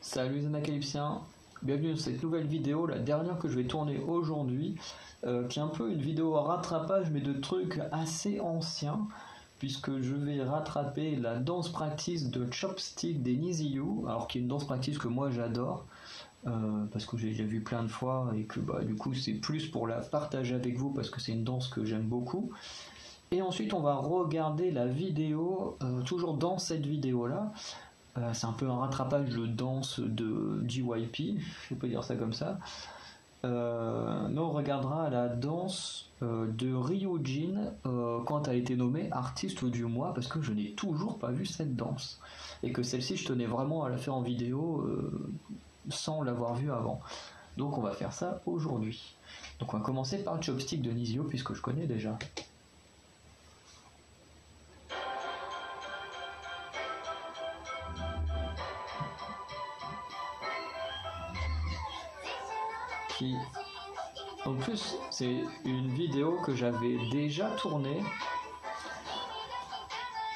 Salut les Anacalypsiens, bienvenue dans cette nouvelle vidéo, la dernière que je vais tourner aujourd'hui, qui est un peu une vidéo à rattrapage mais de trucs assez anciens, puisque je vais rattraper la danse practice de Chopstick des Niziyu, alors qui est une danse practice que moi j'adore, parce que j'ai déjà vu plein de fois et que du coup c'est plus pour la partager avec vous parce que c'est une danse que j'aime beaucoup. Et ensuite on va regarder la vidéo, toujours dans cette vidéo là. C'est un peu un rattrapage de danse de JYP, je peux dire ça comme ça. Mais on regardera la danse de Ryujin quand elle a été nommée artiste du mois, parce que je n'ai toujours pas vu cette danse. Et que celle-ci, je tenais vraiment à la faire en vidéo sans l'avoir vue avant. Donc on va faire ça aujourd'hui. Donc on va commencer par Chopstick de Niziyu, puisque je connais déjà. En plus, c'est une vidéo que j'avais déjà tournée,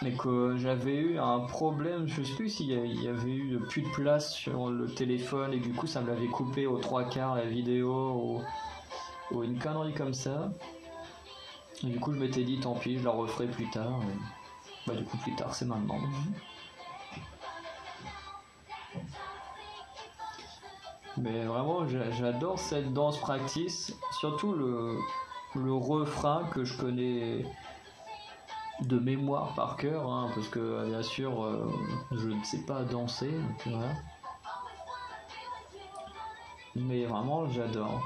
mais que j'avais eu un problème, je sais plus s'il y avait eu plus de place sur le téléphone et du coup ça me l'avait coupé aux 3/4 la vidéo ou une connerie comme ça. Et du coup je m'étais dit tant pis, je la referai plus tard. Et du coup plus tard c'est maintenant. Mais vraiment j'adore cette danse practice, surtout le refrain que je connais de mémoire par cœur, hein, parce que bien sûr je ne sais pas danser, donc voilà. Mais vraiment j'adore.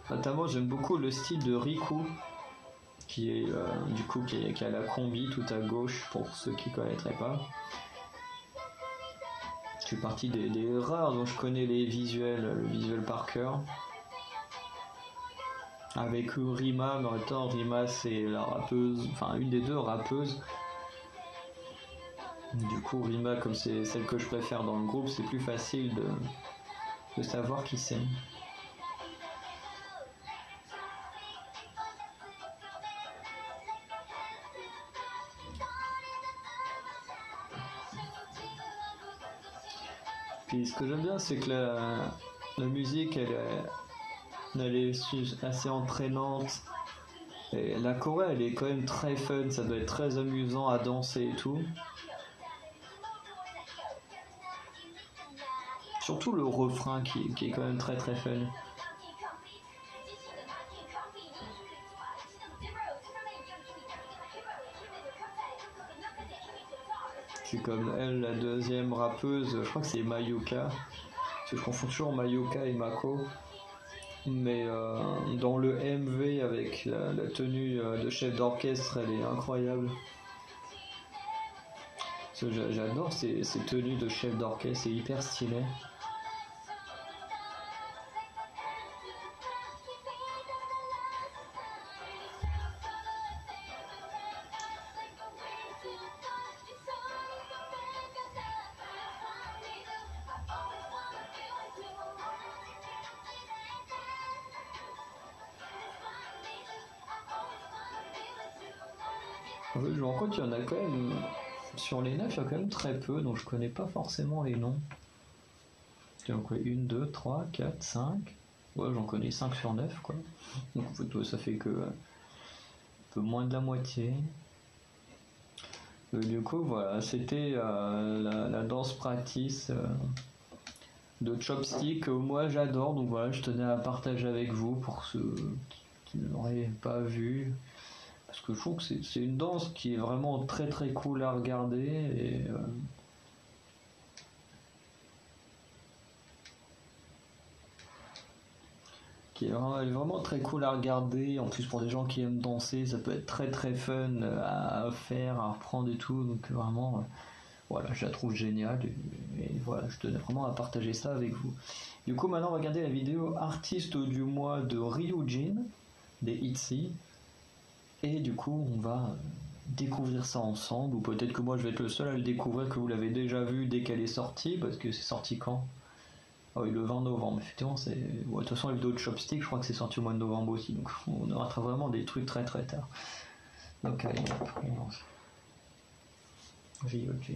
Notamment j'aime beaucoup le style de Riku, qui est du coup qui a la combi tout à gauche pour ceux qui connaîtraient pas. Je fais partie des rares dont je connais le visuel par cœur. Avec Rima, mais en même temps Rima c'est la rappeuse, enfin une des deux rappeuses. Du coup Rima, comme c'est celle que je préfère dans le groupe, c'est plus facile de savoir qui c'est. Puis ce que j'aime bien, c'est que la musique elle est assez entraînante. Et la choré elle est quand même très fun, ça doit être très amusant à danser et tout. Surtout le refrain qui est quand même très très fun. C'est comme elle, la deuxième rappeuse, je crois que c'est Mayuka. Parce que je confonds toujours Mayuka et Mako. Mais dans le MV avec la tenue de chef d'orchestre, elle est incroyable. J'adore ces tenues de chef d'orchestre, c'est hyper stylé. En fait, je me rends compte qu'il y en a quand même, sur les 9, il y a quand même très peu, donc je connais pas forcément les noms. Donc 1, 2, 3, 4, 5. Ouais, j'en connais 5 sur 9, quoi. Donc en fait, ça fait que un peu moins de la moitié. Du coup, voilà, c'était la danse practice de Chopstick que moi j'adore, donc voilà, je tenais à partager avec vous pour ceux qui ne l'auraient pas vu. Parce que je trouve que c'est une danse qui est vraiment très très cool à regarder et elle est vraiment très cool à regarder. En plus pour des gens qui aiment danser, ça peut être très très fun à faire, à reprendre et tout. Donc vraiment, voilà, je la trouve géniale et voilà, je tenais vraiment à partager ça avec vous. Du coup maintenant regardez la vidéo artiste du mois de Ryujin des ITZY. Et du coup, on va découvrir ça ensemble, ou peut-être que moi je vais être le seul à le découvrir, que vous l'avez déjà vu dès qu'elle est sortie, parce que c'est sorti quand? Ah oui, le 20 novembre, effectivement, c'est... Ouais, de toute façon, la vidéo de Chopstick, je crois que c'est sorti au mois de novembre aussi, donc on aura vraiment des trucs très très tard. Donc allez, on lance. Ryojin.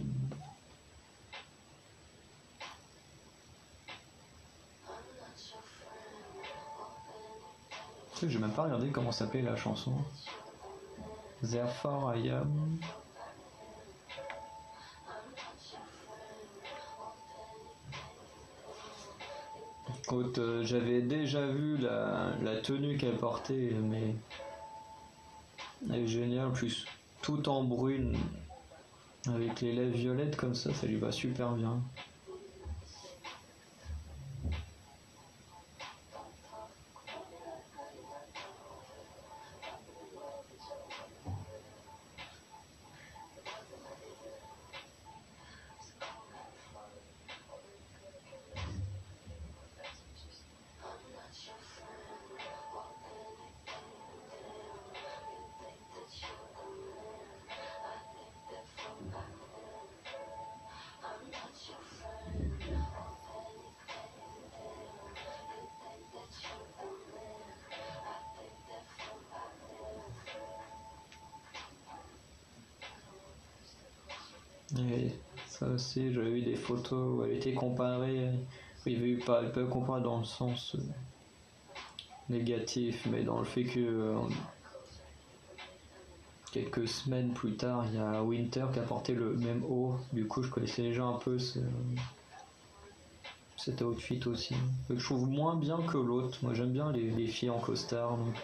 J'ai même pas regardé comment s'appelait la chanson. Therefore I am. Écoute, j'avais déjà vu la tenue qu'elle portait, mais elle est géniale, en plus tout en brune, avec les lèvres violettes comme ça lui va super bien. Et ça aussi, j'avais vu des photos où elle était comparée. Il y avait eu pas comparée dans le sens négatif, mais dans le fait que quelques semaines plus tard, il y a Winter qui a porté le même haut. Du coup, je connaissais déjà un peu cet outfit aussi. Que je trouve moins bien que l'autre. Moi, j'aime bien les filles en costard, donc.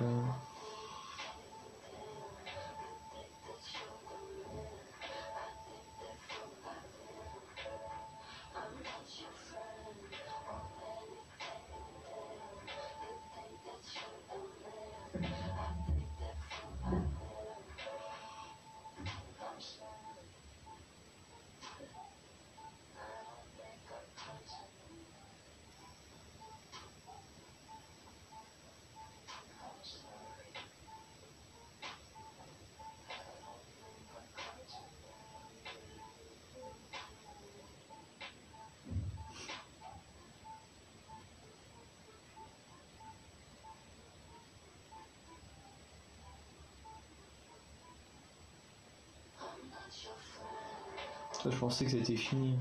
Ça, je pensais que c'était fini.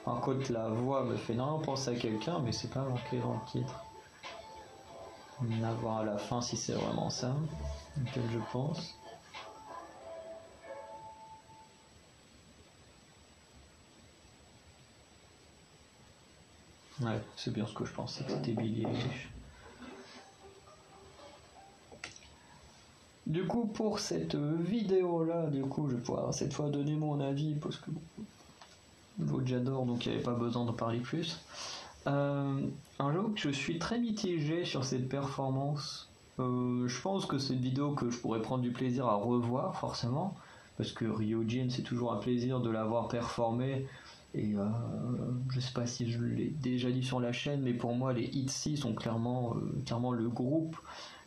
En contre, la voix me fait non penser à quelqu'un, mais c'est pas marqué dans le titre. On va voir à la fin si c'est vraiment ça, auquel je pense. Ouais, c'est bien ce que je pensais, que c'était Billie Eilish. Du coup, pour cette vidéo là, du coup, je vais pouvoir cette fois donner mon avis parce que l'autre j'adore, donc il n'y avait pas besoin d'en parler plus. Un jour que je suis très mitigé sur cette performance. Je pense que c'est une vidéo que je pourrais prendre du plaisir à revoir forcément, parce que Ryojin c'est toujours un plaisir de l'avoir performé. Et je sais pas si je l'ai déjà dit sur la chaîne, mais pour moi les ITZY sont clairement le groupe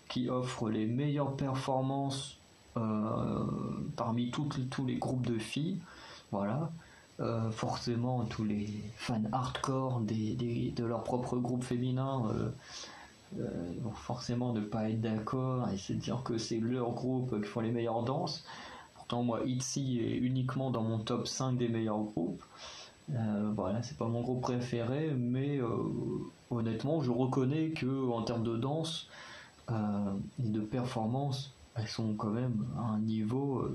qui offre les meilleures performances parmi tous les groupes de filles. Voilà. Forcément, tous les fans hardcore de leur propre groupe féminin vont forcément ne pas être d'accord et se dire que c'est leur groupe qui font les meilleures danses. Pourtant, moi, ITZY est uniquement dans mon top 5 des meilleurs groupes. Voilà, c'est pas mon groupe préféré, mais honnêtement, je reconnais que en termes de danse et de performance, elles sont quand même à un niveau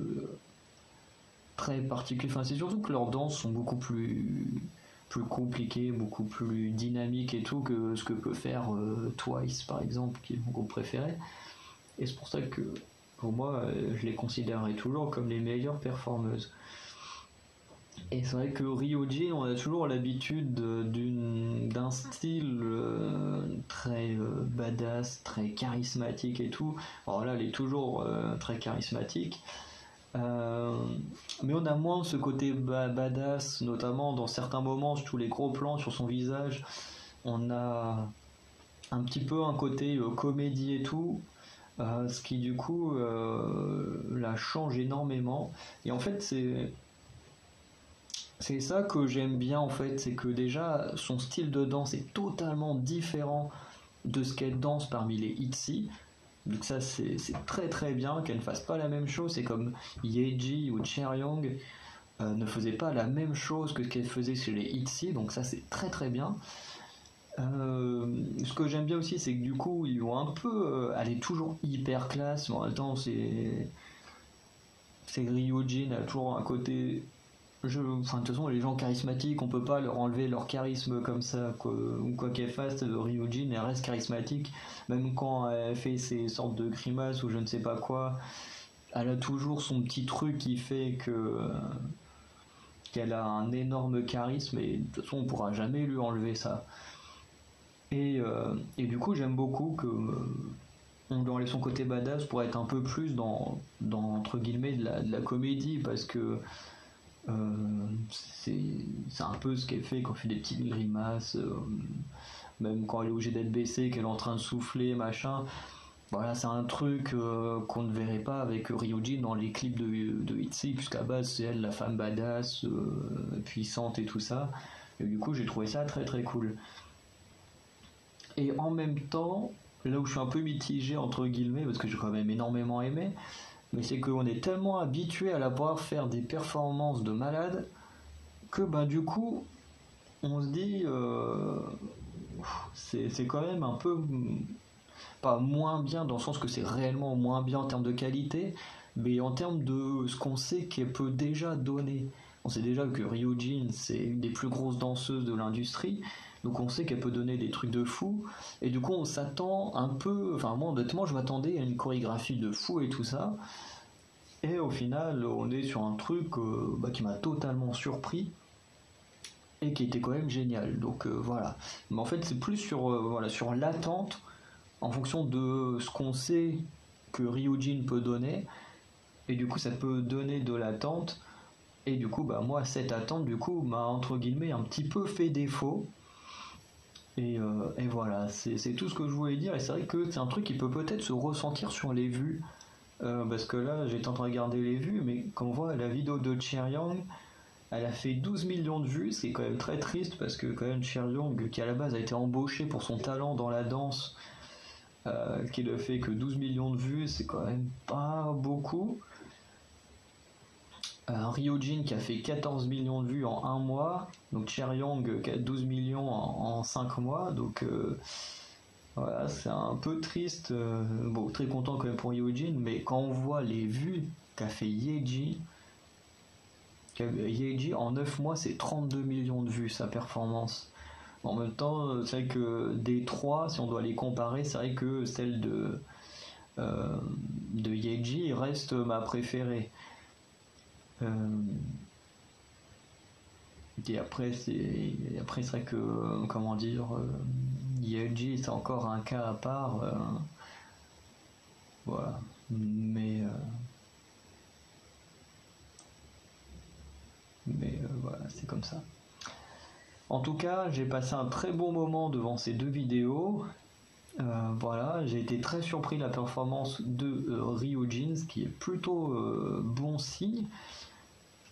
très particulier. Enfin, c'est surtout que leurs danses sont beaucoup plus compliquées, beaucoup plus dynamiques et tout que ce que peut faire Twice par exemple, qui est mon groupe préféré. Et c'est pour ça que pour moi, je les considérerai toujours comme les meilleures performeuses. Et c'est vrai que Ryojin, on a toujours l'habitude d'un style très badass, très charismatique et tout. Alors là, elle est toujours très charismatique. Mais on a moins ce côté badass, notamment dans certains moments, sur tous les gros plans sur son visage. On a un petit peu un côté comédie et tout. Ce qui du coup la change énormément. Et en fait, c'est ça que j'aime bien en fait, c'est que déjà son style de danse est totalement différent de ce qu'elle danse parmi les ITZY. Donc ça c'est très très bien qu'elle ne fasse pas la même chose. C'est comme Yeji ou Chaeryeong ne faisaient pas la même chose que ce qu'elle faisait chez les ITZY, donc ça c'est très très bien. Ce que j'aime bien aussi, c'est que du coup ils vont un peu elle est toujours hyper classe, mais en même temps c'est Ryujin a toujours un côté enfin, de toute façon, les gens charismatiques, on peut pas leur enlever leur charisme comme ça, ou quoi qu'elle fasse. Ryujin, elle reste charismatique, même quand elle fait ses sortes de grimaces ou je ne sais pas quoi. Elle a toujours son petit truc qui fait qu'elle a un énorme charisme et de toute façon, on pourra jamais lui enlever ça. Et du coup, j'aime beaucoup que on lui enlève son côté badass pour être un peu plus dans entre guillemets de la comédie, parce que c'est un peu ce qu'elle fait quand elle fait des petites grimaces, même quand elle est obligée d'être baissée, qu'elle est en train de souffler, machin. Voilà, c'est un truc qu'on ne verrait pas avec Ryujin dans les clips de ITZY, puisqu'à base c'est elle la femme badass, puissante et tout ça. Et du coup j'ai trouvé ça très très cool. Et en même temps, là où je suis un peu mitigé entre guillemets, parce que j'ai quand même énormément aimé, mais c'est qu'on est tellement habitué à la voir faire des performances de malade que ben du coup on se dit c'est quand même un peu pas moins bien dans le sens que c'est réellement moins bien en termes de qualité, mais en termes de ce qu'on sait qu'elle peut déjà donner. On sait déjà que Ryujin c'est une des plus grosses danseuses de l'industrie, donc on sait qu'elle peut donner des trucs de fou, et du coup on s'attend un peu, enfin moi honnêtement je m'attendais à une chorégraphie de fou et tout ça, et au final on est sur un truc qui m'a totalement surpris et qui était quand même génial, donc voilà. Mais en fait c'est plus sur, voilà, sur l'attente en fonction de ce qu'on sait que Ryujin peut donner, et du coup ça peut donner de l'attente, et du coup bah moi cette attente du coup m'a entre guillemets un petit peu fait défaut, et voilà, c'est tout ce que je voulais dire, et c'est vrai que c'est un truc qui peut peut-être se ressentir sur les vues, parce que là j'étais en train de regarder les vues, mais quand on voit la vidéo de Chaeryeong, elle a fait 12 millions de vues, c'est quand même très triste, parce que quand même Chaeryeong, qui à la base a été embauché pour son talent dans la danse, qui le fait que 12 millions de vues, c'est quand même pas beaucoup. Ryujin qui a fait 14 millions de vues en un mois, donc Chaeryeong qui a 12 millions en 5 mois, donc voilà, c'est un peu triste. Bon, très content quand même pour Ryujin, mais quand on voit les vues qu'a fait Yeji en 9 mois, c'est 32 millions de vues sa performance. En même temps, c'est vrai que des trois, si on doit les comparer, c'est vrai que celle de Yeji reste ma préférée. Et après c'est vrai que comment dire, Yeji c'est encore un cas à part, voilà. Mais voilà, c'est comme ça. En tout cas, j'ai passé un très bon moment devant ces deux vidéos. Voilà, j'ai été très surpris de la performance de Ryujin, ce qui est plutôt bon signe.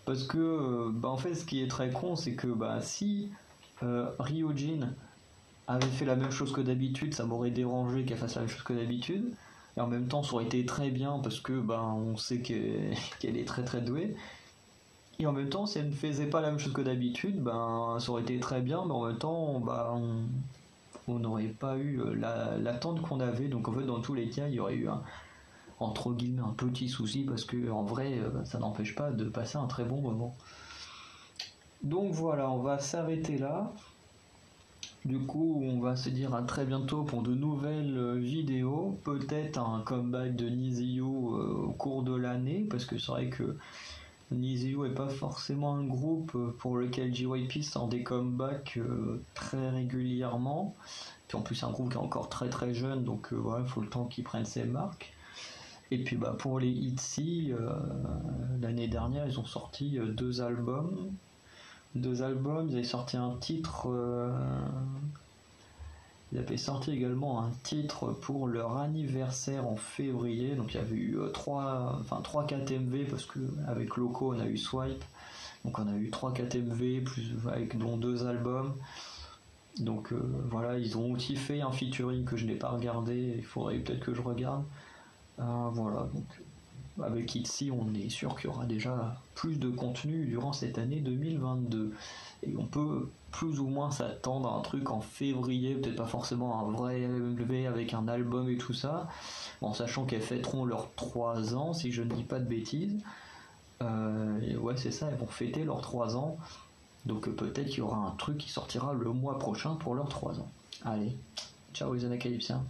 Parce que, en fait, ce qui est très con, c'est que si Ryujin avait fait la même chose que d'habitude, ça m'aurait dérangé qu'elle fasse la même chose que d'habitude. Et en même temps, ça aurait été très bien parce que on sait qu'elle est très très douée. Et en même temps, si elle ne faisait pas la même chose que d'habitude, ça aurait été très bien, mais en même temps, on n'aurait pas eu l'attente qu'on avait. Donc en fait, dans tous les cas, il y aurait eu entre guillemets un petit souci, parce que en vrai, ça n'empêche pas de passer un très bon moment. Donc voilà, on va s'arrêter là. Du coup, on va se dire à très bientôt pour de nouvelles vidéos. Peut-être un comeback de NiziU au cours de l'année, parce que c'est vrai que NiziU est pas forcément un groupe pour lequel JYP sort des comebacks très régulièrement. Puis en plus, c'est un groupe qui est encore très très jeune, donc voilà, il faut le temps qu'il prenne ses marques. Et puis pour les ITZY, l'année dernière, ils ont sorti deux albums. Ils avaient sorti un titre. Ils avaient sorti également un titre pour leur anniversaire en février. Donc il y avait eu 3 4MV, parce que avec Loco on a eu Swipe. Donc on a eu 3 4MV, dont 2 albums. Donc voilà, ils ont aussi fait un featuring que je n'ai pas regardé, il faudrait peut-être que je regarde. Voilà, donc avec Etsy, on est sûr qu'il y aura déjà plus de contenu durant cette année 2022. Et on peut plus ou moins s'attendre à un truc en février, peut-être pas forcément un vrai LV avec un album et tout ça, en sachant qu'elles fêteront leurs 3 ans, si je ne dis pas de bêtises. Ouais, c'est ça, elles vont fêter leurs 3 ans. Donc peut-être qu'il y aura un truc qui sortira le mois prochain pour leurs 3 ans. Allez, ciao les Anacalypsiens.